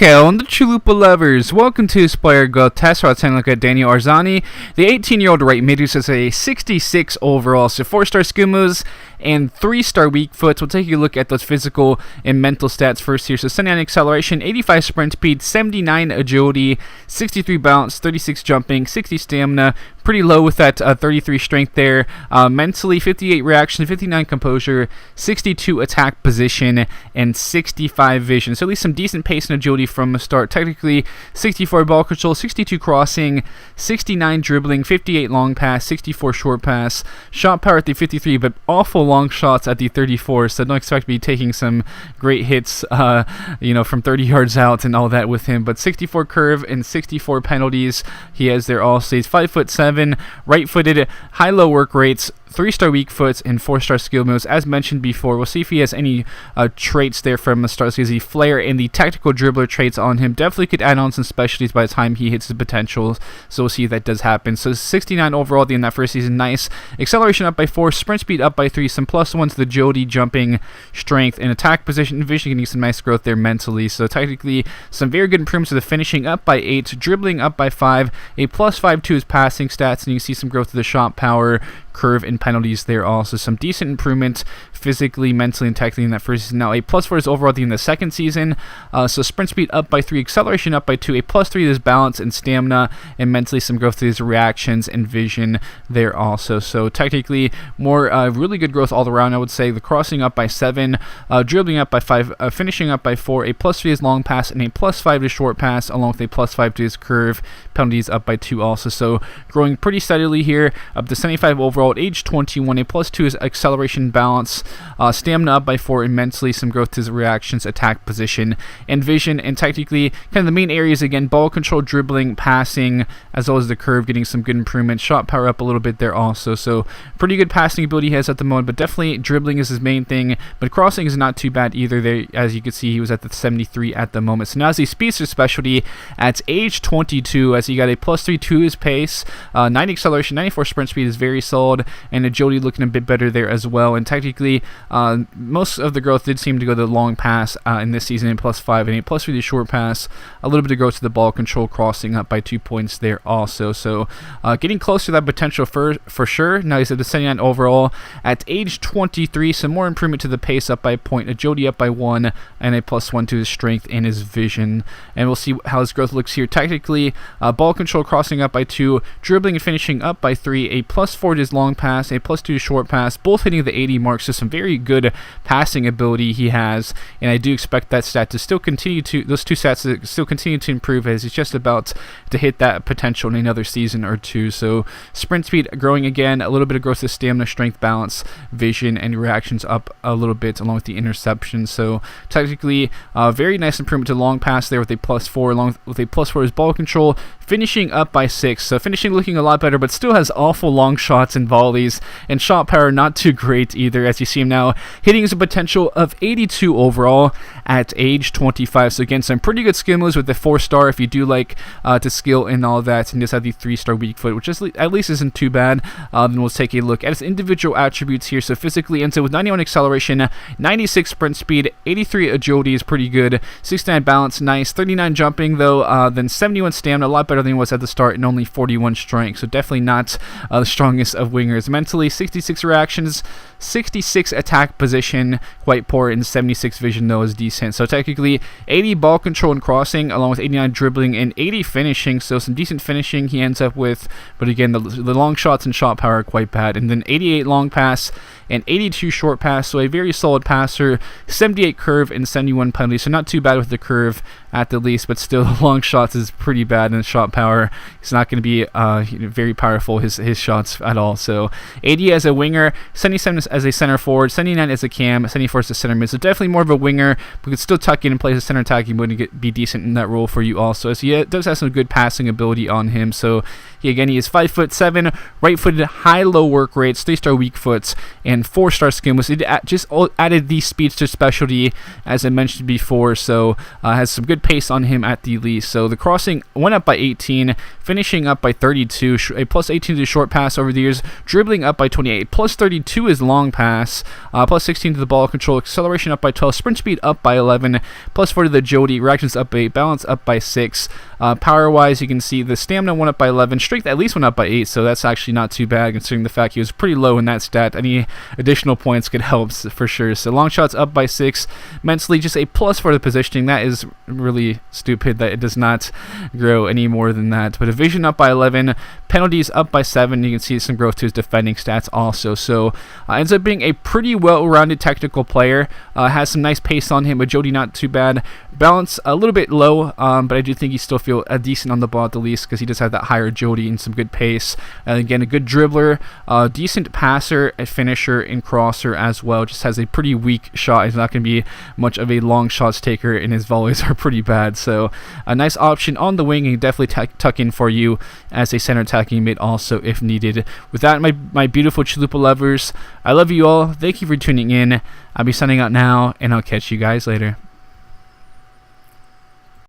Hail and the Chalupa lovers! Welcome to Player Go Test, where I'll take a look at Daniel Arzani. The 18-year-old right mid who says a 66 overall, so 4-star skill moves and 3-star weak foot. We'll take a look at those physical and mental stats first here. So 79 acceleration, 85 sprint speed, 79 agility, 63 balance, 36 jumping, 60 stamina. Pretty low with that 33 strength there. Mentally, 58 reaction, 59 composure, 62 attack position, and 65 vision. So at least some decent pace and agility from the start. Technically, 64 ball control, 62 crossing, 69 dribbling, 58 long pass, 64 short pass, shot power at the 53, but awful long shots at the 34. So don't expect to be taking some great hits, from 30 yards out and all that with him. But 64 curve and 64 penalties he has there also. He's 5'7", right-footed, high-low work rates, 3-star weak foot, and 4-star skill moves. As mentioned before, we'll see if he has any traits there from the start. So he has the flair and the tactical dribbler traits on him. Definitely could add on some specialties by the time he hits his potential. So we'll see if that does happen. So 69 overall at the end of that first season. Nice. Acceleration up by 4, sprint speed up by 3, some +1s to the agility, jumping, strength, and attack position. Vision getting some nice growth there mentally. So technically, some very good improvements to the finishing up by 8, dribbling up by 5, a +5 to his passing stats, and you can see some growth to the shot power, curve, and penalties there also. Some decent improvement physically, mentally, and technically in that first season. Now a +4 is overall in the second season. So sprint speed up by 3, acceleration up by 2, a +3 to his balance and stamina, and mentally some growth to his reactions and vision there also. So technically more really good growth all around, I would say. The crossing up by 7, dribbling up by 5, finishing up by 4, a +3 to his long pass, and a +5 to short pass, along with a +5 to his curve. Penalties up by 2 also. So growing pretty steadily here, up to 75 overall at age 21, a +2 is acceleration, balance, stamina up by 4, and mentally some growth to his reactions, attack position, and vision. And technically, kind of the main areas again: ball control, dribbling, passing, as well as the curve, getting some good improvement. Shot power up a little bit there also. So pretty good passing ability he has at the moment, but definitely dribbling is his main thing. But crossing is not too bad either. There, as you can see, he was at the 73 at the moment. So now as a speedster specialty at age 22, as he got a +3 to his pace, 90 acceleration, 94 sprint speed is very solid, and agility looking a bit better there as well. And technically, most of the growth did seem to go to the long pass in this season, in +5, and a +3 to short pass. A little bit of growth to the ball control, crossing up by 2 points there also. So getting close to that potential for sure. Now he's at the 79 overall at age 23. Some more improvement to the pace up by a point, agility up by 1, and a +1 to his strength and his vision. And we'll see how his growth looks here. Technically, ball control crossing up by 2, dribbling and finishing up by 3, a +4 to his long pass, a +2 to short pass, both hitting the 80 mark. So some very good passing ability he has, and I do expect that stat to still continue to, those two stats to still continue to improve, as he's just about to hit that potential in another season or two. So sprint speed growing again, a little bit of growth to stamina, strength, balance, vision, and reactions up a little bit, along with the interception. So technically, very nice improvement to long pass there with a +4, along with a +4 is ball control, finishing up by 6. So finishing looking a lot better, but still has awful long shots and volleys, and shot power not too great either, as you see him now hitting his potential of 82 overall at age 25. So again, some pretty good skill moves with the 4-star if you do like to skill and all that, and just have the 3-star weak foot, which is at least isn't too bad. Then we'll take a look at his individual attributes here. So physically, and so with 91 acceleration, 96 sprint speed, 83 agility is pretty good, 69 balance, nice, 39 jumping though, then 71 stamina, a lot better than he was at the start, and only 41 strength. So definitely not the strongest of wingers. Mentally, 66 reactions, 66 attack position, quite poor, and 76 vision though is decent. So technically 80 ball control and crossing, along with 89 dribbling and 80 finishing. So some decent finishing he ends up with, but again the long shots and shot power are quite bad. And then 88 long pass and 82 short pass, so a very solid passer, 78 curve and 71 penalty. So not too bad with the curve at the least, but still the long shots is pretty bad, and the shot power is not going to be very powerful, his shots at all. So 80 as a winger, 77 as a center forward, 79 as a cam, 74 as a center mid. So definitely more of a winger, but could still tuck in and play as a center attacking mode and be decent in that role for you also. So he does have some good passing ability on him. So he is 5'7", right-footed, high-low work rates, 3-star weak foots, and 4-star skill moves. It just added the speedster specialty, as I mentioned before. So has some good pace on him at the least. So the crossing went up by 18, finishing up by 32, a plus 18 to short pass over the years, dribbling up by 28, plus 32 is long pass, plus 16 to the ball control, acceleration up by 12, sprint speed up by 11, plus 4 to the agility, reactions up by 8, balance up by 6. Power-wise, you can see the stamina went up by 11, strength at least went up by 8, so that's actually not too bad considering the fact he was pretty low in that stat. Any additional points could help for sure. So long shots up by 6, mentally just a plus for the positioning. That is really stupid that it does not grow any more than that. But a vision up by 11, penalties up by 7. You can see some growth to his defending stats also. So ends up being a pretty well-rounded technical player. Has some nice pace on him, agility not too bad. Balance a little bit low, but I do think he still feels decent on the ball at the least because he does have that higher agility and some good pace. And again, a good dribbler, decent passer, a finisher, and crosser as well. Just has a pretty weak shot. He's not going to be much of a long shots taker, and his volleys are pretty bad. So a nice option on the wing, and definitely tuck in for you as a center attacking mid also if needed. With that, my beautiful Chalupa lovers, I love you all. Thank you for tuning in. I'll be signing out now, and I'll catch you guys later.